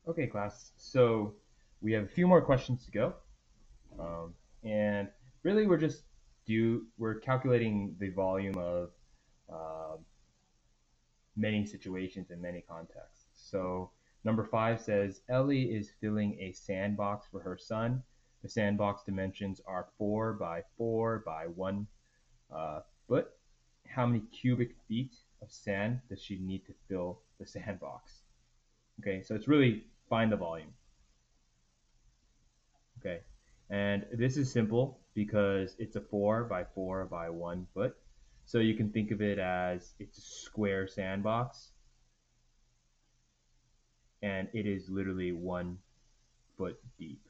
Okay, class. So we have a few more questions to go, and really we're calculating the volume of uh, many situations in many contexts. So number 5 says Ellie is filling a sandbox for her son. The sandbox dimensions are 4 by 4 by 1 foot. How many cubic feet of sand does she need to fill the sandbox? Okay, so it's really find the volume. Okay. And this is simple because it's a 4 by 4 by 1 foot. So you can think of it as it's a square sandbox and it is literally 1 foot deep.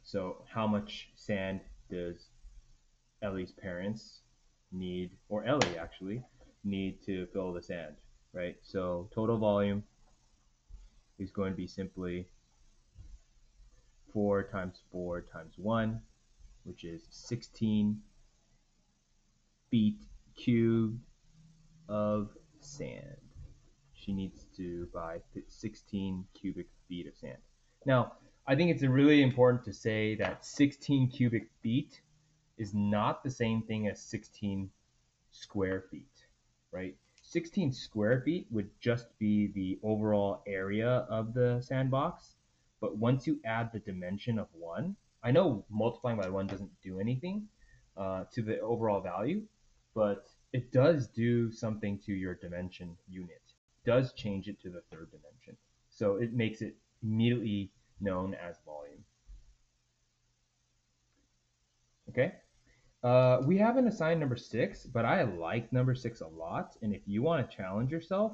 So how much sand does Ellie's parents need, or Ellie actually, need to fill the sand, right? So total volume is going to be simply 4 times 4 times 1, which is 16 feet cubed of sand. She needs to buy 16 cubic feet of sand. Now, I think it's really important to say that 16 cubic feet is not the same thing as 16 square feet, right? 16 square feet would just be the overall area of the sandbox. But once you add the dimension of 1, I know multiplying by 1 doesn't do anything to the overall value, but it does do something to your dimension unit. It does change it to the third dimension. So it makes it immediately known as volume. Okay? We haven't assigned number 6, but I like number 6 a lot. And if you want to challenge yourself,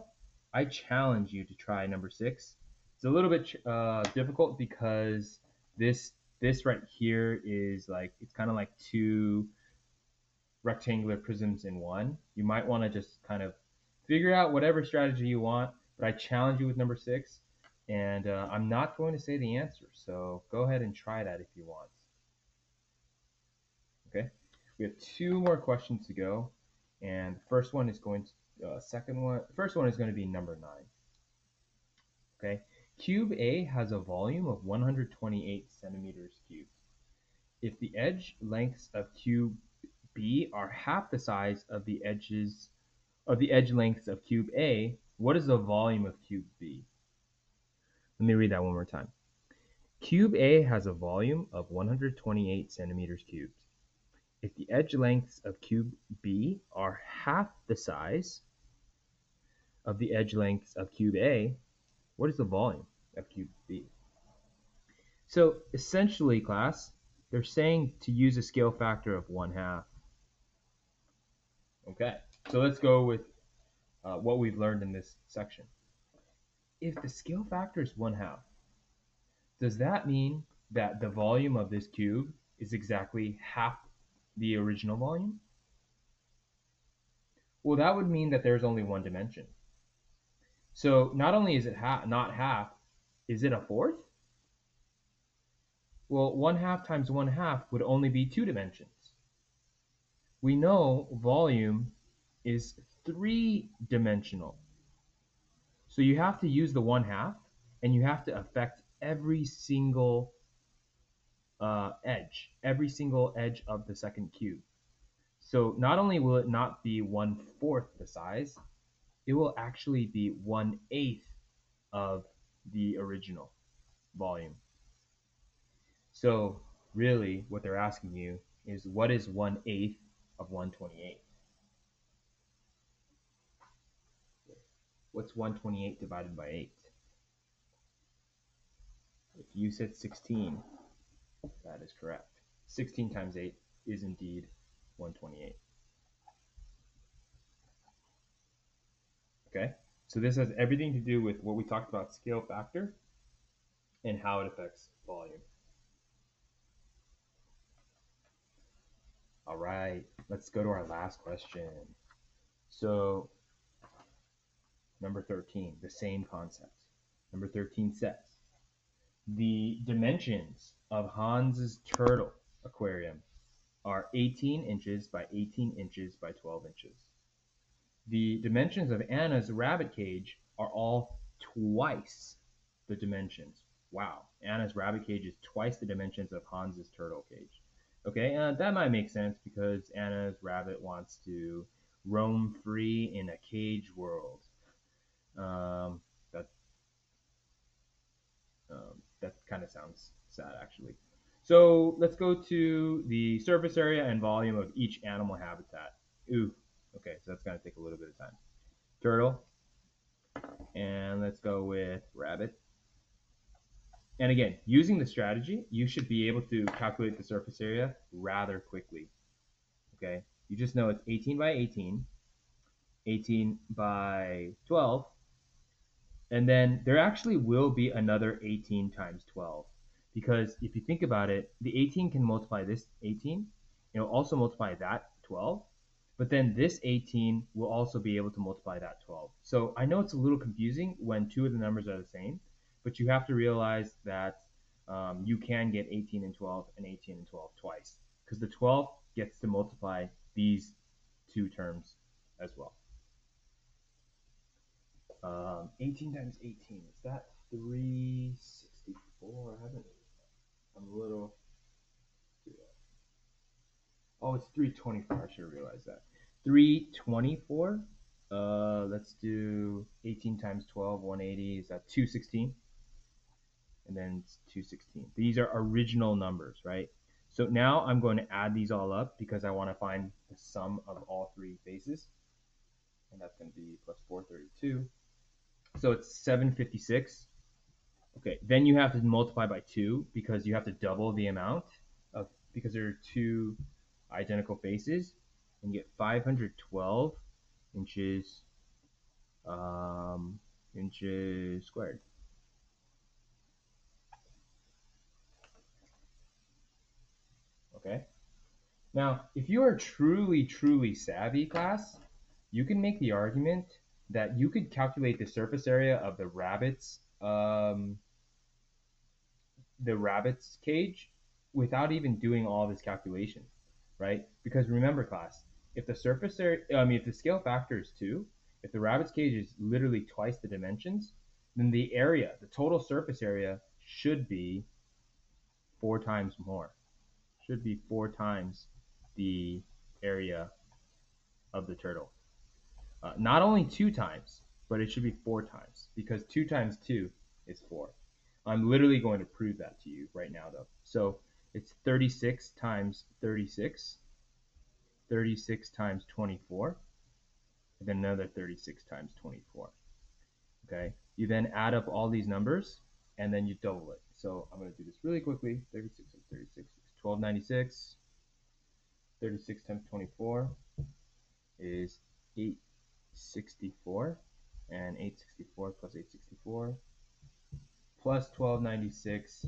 I challenge you to try number 6. It's a little bit difficult because this right here is like it's kind of like two rectangular prisms in one. You might want to just kind of figure out whatever strategy you want, but I challenge you with number 6, and I'm not going to say the answer. So go ahead and try that if you want. Okay, we have two more questions to go, and the first one is going to first one is going to be number 9. Okay, cube A has a volume of 128 centimeters cubed. If the edge lengths of cube B are half the size of the edge lengths of cube A, what is the volume of cube B? Let me read that one more time. Cube A has a volume of 128 centimeters cubed. If the edge lengths of cube B are half the size of the edge lengths of cube A, what is the volume of cube B? So essentially, class, they're saying to use a scale factor of 1/2. Okay, so let's go with what we've learned in this section. If the scale factor is 1/2, does that mean that the volume of this cube is exactly half the original volume? Well, that would mean that there's only one dimension. So not only is it not half, is it a fourth? Well, 1/2 times 1/2 would only be 2 dimensions. We know volume is 3-dimensional. So you have to use the 1/2, and you have to affect every single every single edge of the second cube. So not only will it not be 1/4 the size, it will actually be 1/8 of the original volume. So really what they're asking you is what is 1/8 of 128? What's 128 divided by 8? If you said 16, that is correct. 16 times 8 is indeed 128. Okay, so this has everything to do with what we talked about scale factor and how it affects volume. All right, let's go to our last question. So, number 13, the same concept. Number 13 says, the dimensions of Hans's turtle aquarium are 18 inches by 18 inches by 12 inches. The dimensions of Anna's rabbit cage are all twice the dimensions. Wow, Anna's rabbit cage is twice the dimensions of Hans's turtle cage. Okay, that might make sense because Anna's rabbit wants to roam free in a cage world. Um, that that kind of sounds sad, actually. So let's go to the surface area and volume of each animal habitat. Ooh, okay, so that's gonna take a little bit of time. Turtle, and let's go with rabbit. And again, using the strategy, you should be able to calculate the surface area rather quickly. Okay, you just know it's 18 by 18, 18 by 12, and then there actually will be another 18 times 12. Because if you think about it, the 18 can multiply this 18, it'll also multiply that 12, but then this 18 will also be able to multiply that 12. So I know it's a little confusing when two of the numbers are the same, but you have to realize that you can get 18 and 12 and 18 and 12 twice, because the 12 gets to multiply these two terms as well. 18 times 18, is that 364? I'm a little, oh, it's 324. I should have realized that. 324. Let's do 18 times 12, 180. Is that 216? And then it's 216. These are original numbers, right? So now I'm going to add these all up because I want to find the sum of all three bases. And that's going to be plus 432. So it's 756. Okay, then you have to multiply by 2 because you have to double the amount of, because there are two identical bases, and you get 512 inches inches squared. Okay. Now, if you are truly savvy, class, you can make the argument that you could calculate the surface area of the rabbit's cage without even doing all this calculation, right? Because remember, class, if the surface area, if the scale factor is 2, if the rabbit's cage is literally twice the dimensions, then the area, the total surface area, should be 4 times more. Should be 4 times the area of the turtle. Not only 2 times, but it should be 4 times, because 2 times 2 is 4. I'm literally going to prove that to you right now, though. So it's 36 times 36, 36 times 24, and then another 36 times 24. Okay, you then add up all these numbers, and then you double it. So I'm going to do this really quickly. 36 times 36 is 1296. 36 times 24 is 864, and 864 plus 864 plus 1296,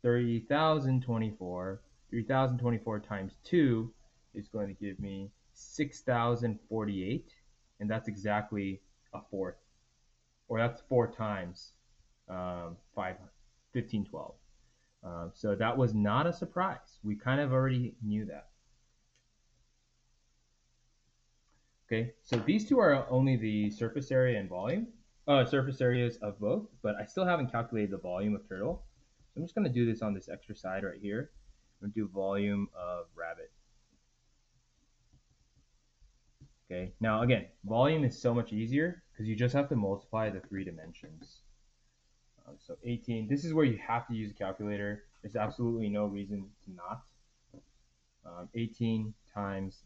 30,024. 3,024 times 2 is going to give me 6,048, and that's exactly a fourth, or that's 4 times 1512. So that was not a surprise. We kind of already knew that. Okay, so these two are only the surface area and volume, surface areas of both, but I still haven't calculated the volume of turtle. So I'm just going to do this on this extra side right here. I'm going to do volume of rabbit. Okay, now again, volume is so much easier because you just have to multiply the 3 dimensions. So 18, this is where you have to use a calculator. There's absolutely no reason to not. 18 times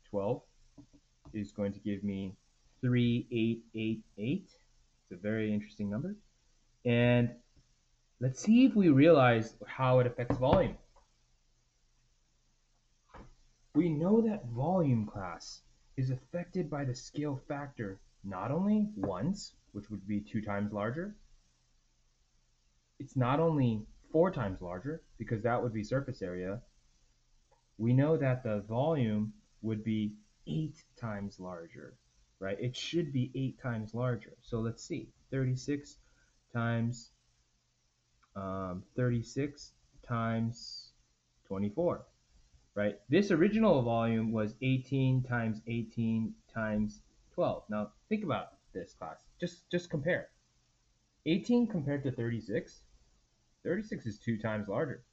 12 is going to give me 3888. It's a very interesting number. And let's see if we realize how it affects volume. We know that volume, class, is affected by the scale factor not only once, which would be 2 times larger, it's not only 4 times larger, because that would be surface area. We know that the volume would be 8 times larger, right? It should be 8 times larger. So let's see, 36 times 36 times 24, right? This original volume was 18 times 18 times 12. Now think about this, class. Just compare. 18 compared to 36, 36 is 2 times larger.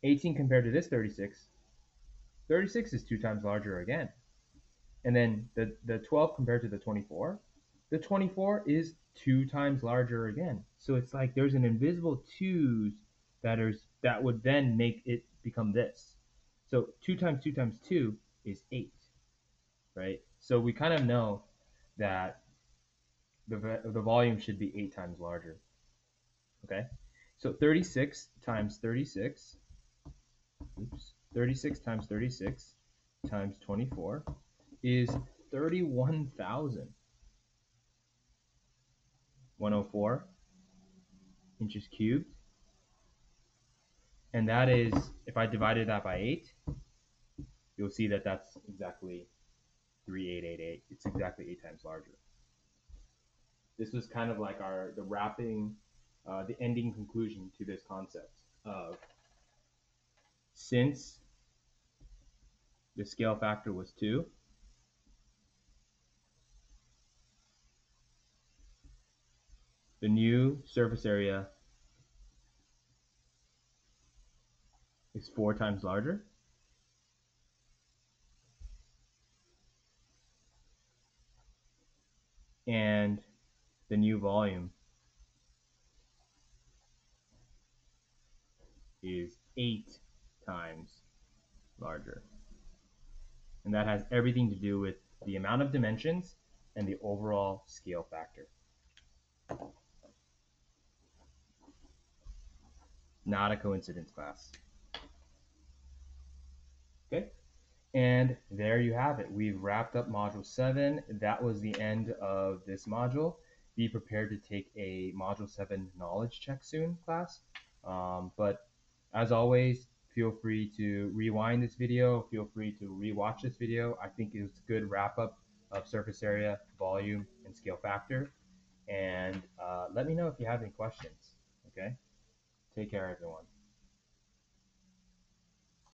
18 compared to this 36, 36 is 2 times larger again. And then the 12 compared to the 24 is 2 times larger again. So it's like there's an invisible 2's that would then make it become this. So 2 times 2 times 2 is 8, right? So we kind of know that the volume should be 8 times larger, okay? So 36 times 36, 36 times 36 times 24 is 31,104 inches cubed. And that is, if I divided that by 8, you'll see that that's exactly 3888. It's exactly 8 times larger. This was kind of like the ending conclusion to this concept of, since the scale factor was 2, the new surface area is 4 times larger. And the new volume is 8 times larger. And that has everything to do with the amount of dimensions and the overall scale factor. Not a coincidence, class. Okay, and there you have it. We've wrapped up Module 7. That was the end of this module. Be prepared to take a Module 7 knowledge check soon, class. But as always, feel free to rewind this video. Feel free to rewatch this video. I think it's a good wrap-up of surface area, volume, and scale factor. And let me know if you have any questions, okay? Take care, everyone.